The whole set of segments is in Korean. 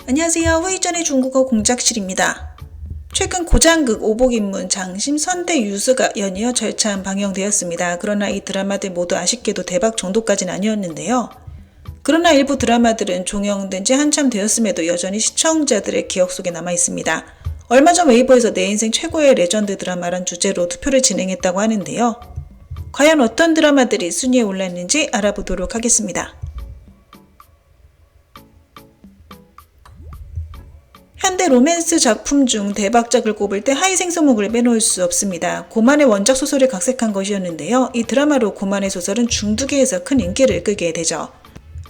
안녕하세요. 후이전의 중국어 공작실입니다. 최근 고장극 오복인문 장심 선대유수가 연이어 절찬 방영되었습니다. 그러나 이 드라마들 모두 아쉽게도 대박 정도까지는 아니었는데요. 그러나 일부 드라마들은 종영된 지 한참 되었음에도 여전히 시청자들의 기억 속에 남아 있습니다. 얼마 전 웨이보에서 내 인생 최고의 레전드 드라마란 주제로 투표를 진행했다고 하는데요. 과연 어떤 드라마들이 순위에 올랐는지 알아보도록 하겠습니다. 현대 로맨스 작품 중 대박작을 꼽을 때 하이생서목을 빼놓을 수 없습니다. 고만의 원작 소설을 각색한 것이었는데요. 이 드라마로 고만의 소설은 중두계에서 큰 인기를 끌게 되죠.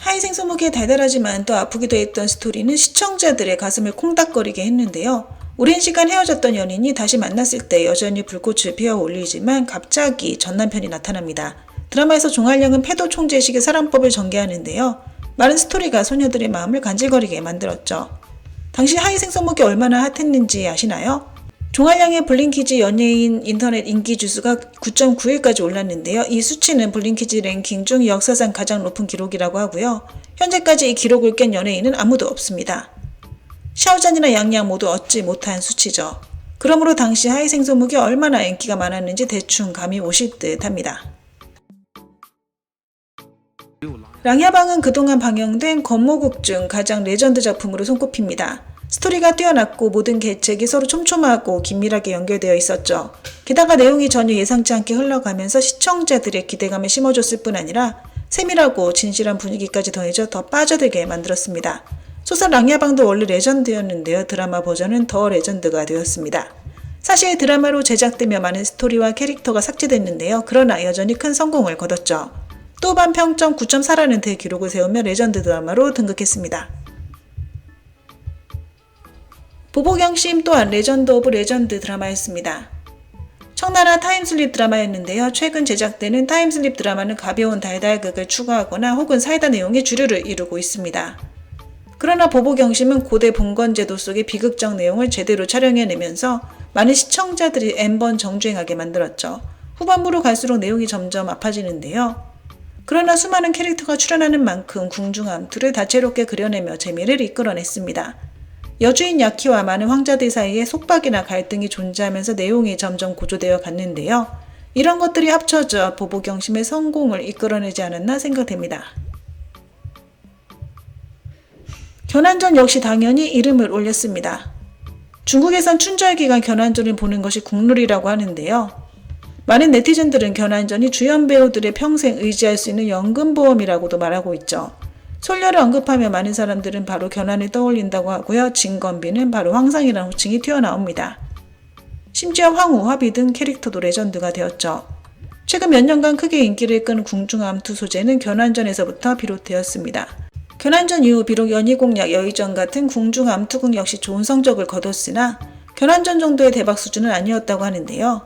하이생서목의 달달하지만 또 아프기도 했던 스토리는 시청자들의 가슴을 콩닥거리게 했는데요. 오랜 시간 헤어졌던 연인이 다시 만났을 때 여전히 불꽃을 피워 올리지만 갑자기 전 남편이 나타납니다. 드라마에서 종할령은 패도 총재식의 사랑법을 전개하는데요. 많은 스토리가 소녀들의 마음을 간질거리게 만들었죠. 당시 하이생서목이 얼마나 핫했는지 아시나요? 종할령의 블링키즈 연예인 인터넷 인기 주수가 9.9위까지 올랐는데요. 이 수치는 블링키즈 랭킹 중 역사상 가장 높은 기록이라고 하고요. 현재까지 이 기록을 깬 연예인은 아무도 없습니다. 샤오잔이나 양양 모두 얻지 못한 수치죠. 그러므로 당시 하이생서목이 얼마나 인기가 많았는지 대충 감이 오실 듯 합니다. 랑야방은 그동안 방영된 건모국 중 가장 레전드 작품으로 손꼽힙니다. 스토리가 뛰어났고 모든 계책이 서로 촘촘하고 긴밀하게 연결되어 있었죠. 게다가 내용이 전혀 예상치 않게 흘러가면서 시청자들의 기대감을 심어줬을 뿐 아니라 세밀하고 진실한 분위기까지 더해져 더 빠져들게 만들었습니다. 소설 랑야방도 원래 레전드였는데요. 드라마 버전은 더 레전드가 되었습니다. 사실 드라마로 제작되며 많은 스토리와 캐릭터가 삭제됐는데요. 그러나 여전히 큰 성공을 거뒀죠. 또반 평점 9.4라는 대기록을 세우며 레전드 드라마로 등극했습니다. 보보경심 또한 레전드 오브 레전드 드라마였습니다. 청나라 타임슬립 드라마였는데요. 최근 제작되는 타임슬립 드라마는 가벼운 달달극을 추구하거나 혹은 사이다 내용의 주류를 이루고 있습니다. 그러나 보보경심은 고대 봉건제도 속의 비극적 내용을 제대로 촬영해내면서 많은 시청자들이 N번 정주행하게 만들었죠. 후반부로 갈수록 내용이 점점 아파지는데요. 그러나 수많은 캐릭터가 출연하는 만큼 궁중암투를 다채롭게 그려내며 재미를 이끌어냈습니다. 여주인 야키와 많은 황자들 사이에 속박이나 갈등이 존재하면서 내용이 점점 고조되어 갔는데요. 이런 것들이 합쳐져 보보경심의 성공을 이끌어내지 않았나 생각됩니다. 견환전 역시 당연히 이름을 올렸습니다. 중국에선 춘절기간 견환전을 보는 것이 국룰이라고 하는데요. 많은 네티즌들은 견환전이 주연 배우들의 평생 의지할 수 있는 연금보험이라고도 말하고 있죠. 솔녀를 언급하며 많은 사람들은 바로 견환을 떠올린다고 하고요. 진건비는 바로 황상이라는 호칭이 튀어나옵니다. 심지어 황후, 화비 등 캐릭터도 레전드가 되었죠. 최근 몇 년간 크게 인기를 끈 궁중암투 소재는 견환전에서부터 비롯되었습니다. 견환전 이후 비록 연희공약, 여의정 같은 궁중암투극 역시 좋은 성적을 거뒀으나 견환전 정도의 대박 수준은 아니었다고 하는데요.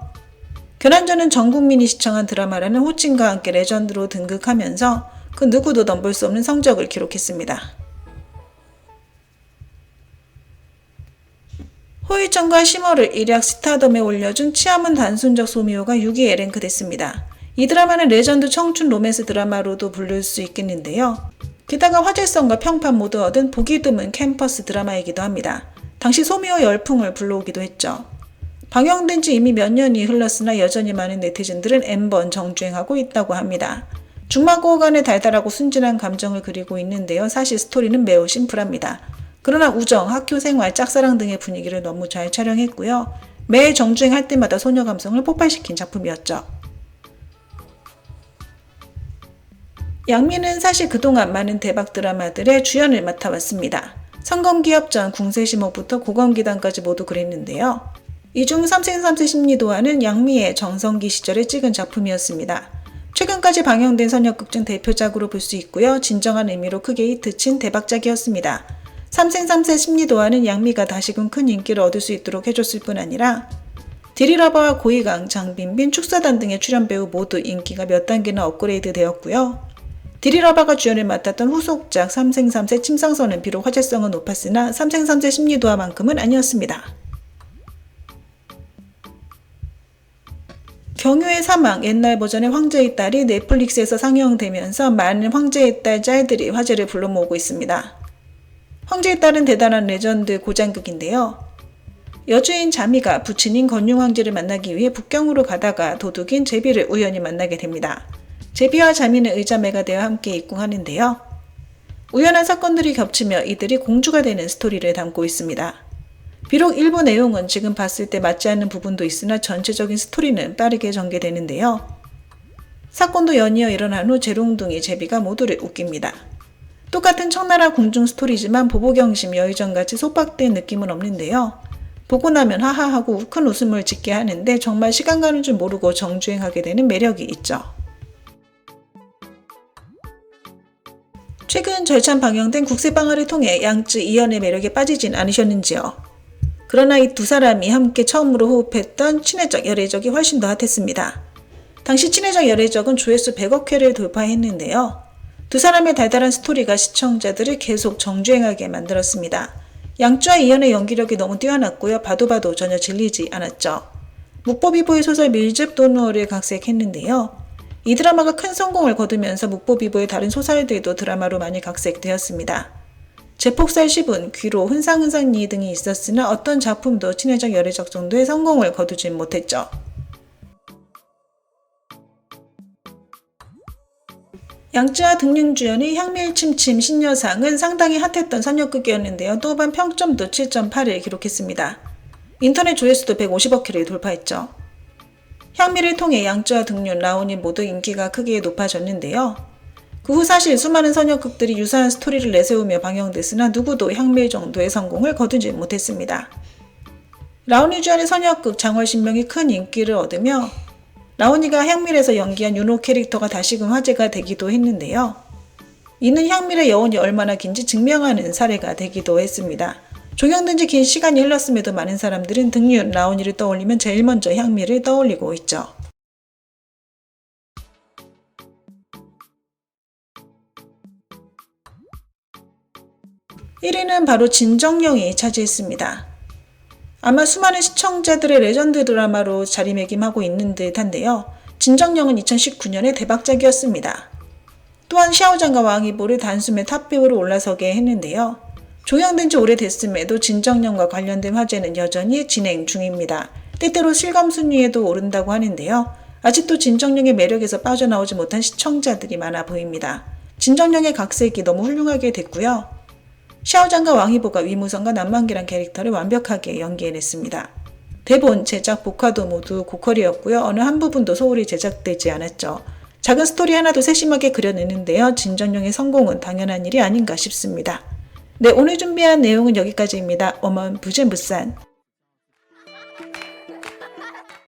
견환전은 전 국민이 시청한 드라마라는 호칭과 함께 레전드로 등극하면서 그 누구도 넘볼 수 없는 성적을 기록했습니다. 호일정과 심어를 일약 스타덤에 올려준 치아문 단순적 소미호가 6위에 랭크됐습니다. 이 드라마는 레전드 청춘 로맨스 드라마로도 부를 수 있겠는데요. 게다가 화제성과 평판 모두 얻은 보기 드문 캠퍼스 드라마이기도 합니다. 당시 소미호 열풍을 불러오기도 했죠. 방영된 지 이미 몇 년이 흘렀으나 여전히 많은 네티즌들은 N번 정주행하고 있다고 합니다. 중마고어 간의 달달하고 순진한 감정을 그리고 있는데요. 사실 스토리는 매우 심플합니다. 그러나 우정, 학교 생활, 짝사랑 등의 분위기를 너무 잘 촬영했고요. 매 정주행할 때마다 소녀 감성을 폭발시킨 작품이었죠. 양미는 사실 그동안 많은 대박 드라마들의 주연을 맡아왔습니다. 성검기업전, 궁세심옥부터 고검기단까지 모두 그랬는데요. 이 중 삼생삼세 심리도화는 양미의 정성기 시절에 찍은 작품이었습니다. 최근까지 방영된 선역극 중 대표작으로 볼 수 있고요. 진정한 의미로 크게 히트친 대박작이었습니다. 삼생삼세 심리도화는 양미가 다시금 큰 인기를 얻을 수 있도록 해줬을 뿐 아니라 디리러버와 고이강, 장빈빈, 축사단 등의 출연 배우 모두 인기가 몇 단계나 업그레이드 되었고요. 디리러버가 주연을 맡았던 후속작 삼생삼세 침상선은 비록 화제성은 높았으나 삼생삼세 심리도화만큼은 아니었습니다. 경유의 사망, 옛날 버전의 황제의 딸이 넷플릭스에서 상영되면서 많은 황제의 딸 짤들이 화제를 불러 모으고 있습니다. 황제에 따른 대단한 레전드 고장극인데요. 여주인 자미가 부친인 건융 황제를 만나기 위해 북경으로 가다가 도둑인 제비를 우연히 만나게 됩니다. 제비와 자미는 의자매가 되어 함께 입궁하는데요. 우연한 사건들이 겹치며 이들이 공주가 되는 스토리를 담고 있습니다. 비록 일부 내용은 지금 봤을 때 맞지 않는 부분도 있으나 전체적인 스토리는 빠르게 전개되는데요. 사건도 연이어 일어난 후 재롱둥이 제비가 모두를 웃깁니다. 똑같은 청나라 궁중 스토리지만 보보경심 여의정같이 속박된 느낌은 없는데요. 보고 나면 하하하고 큰 웃음을 짓게 하는데 정말 시간 가는 줄 모르고 정주행하게 되는 매력이 있죠. 최근 절찬 방영된 국세방화를 통해 양쯔 이연의 매력에 빠지진 않으셨는지요? 그러나 이 두 사람이 함께 처음으로 호흡했던 친해적 열애적이 훨씬 더 핫했습니다. 당시 친해적 열애적은 조회수 100억 회를 돌파했는데요. 두 사람의 달달한 스토리가 시청자들을 계속 정주행하게 만들었습니다. 양쯔와 이연의 연기력이 너무 뛰어났고요. 봐도 전혀 질리지 않았죠. 묵보비보의 소설 밀즙 도누어를 각색했는데요. 이 드라마가 큰 성공을 거두면서 묵보비보의 다른 소설들도 드라마로 많이 각색되었습니다. 제폭살 10은, 귀로, 흔상흔상니 등이 있었으나 어떤 작품도 친해적 열애적 정도의 성공을 거두진 못했죠. 양쯔와 등륜주연의 향밀침침 신여상은 상당히 핫했던 선역극이었는데요. 또한 평점도 7.8을 기록했습니다. 인터넷 조회수도 150억 회를 돌파했죠. 향미를 통해 양쯔와 등륜, 라온이 모두 인기가 크게 높아졌는데요. 그 후 사실 수많은 선역극들이 유사한 스토리를 내세우며 방영됐으나 누구도 향밀 정도의 성공을 거두지 못했습니다. 라온이 주연의 선역극 장월신명이 큰 인기를 얻으며 라온이가 향밀에서 연기한 윤호 캐릭터가 다시금 화제가 되기도 했는데요. 이는 향밀의 여운이 얼마나 긴지 증명하는 사례가 되기도 했습니다. 종영된 지 긴 시간이 흘렀음에도 많은 사람들은 등륜, 라온이를 떠올리면 제일 먼저 향밀을 떠올리고 있죠. 1위는 바로 진정령이 차지했습니다. 아마 수많은 시청자들의 레전드 드라마로 자리매김하고 있는 듯한데요. 진정령은 2019년에 대박작이었습니다. 또한 샤오장과 왕이보를 단숨에 탑배우로 올라서게 했는데요. 종영된 지 오래됐음에도 진정령과 관련된 화제는 여전히 진행 중입니다. 때때로 실검 순위에도 오른다고 하는데요. 아직도 진정령의 매력에서 빠져나오지 못한 시청자들이 많아 보입니다. 진정령의 각색이 너무 훌륭하게 됐고요. 샤오장과 왕이보가 위무성과 남만기란 캐릭터를 완벽하게 연기해냈습니다. 대본, 제작, 복화도 모두 고퀄이었고요. 어느 한 부분도 소홀히 제작되지 않았죠. 작은 스토리 하나도 세심하게 그려내는데요. 진정령의 성공은 당연한 일이 아닌가 싶습니다. 네, 오늘 준비한 내용은 여기까지입니다. 어먼 부젠부산.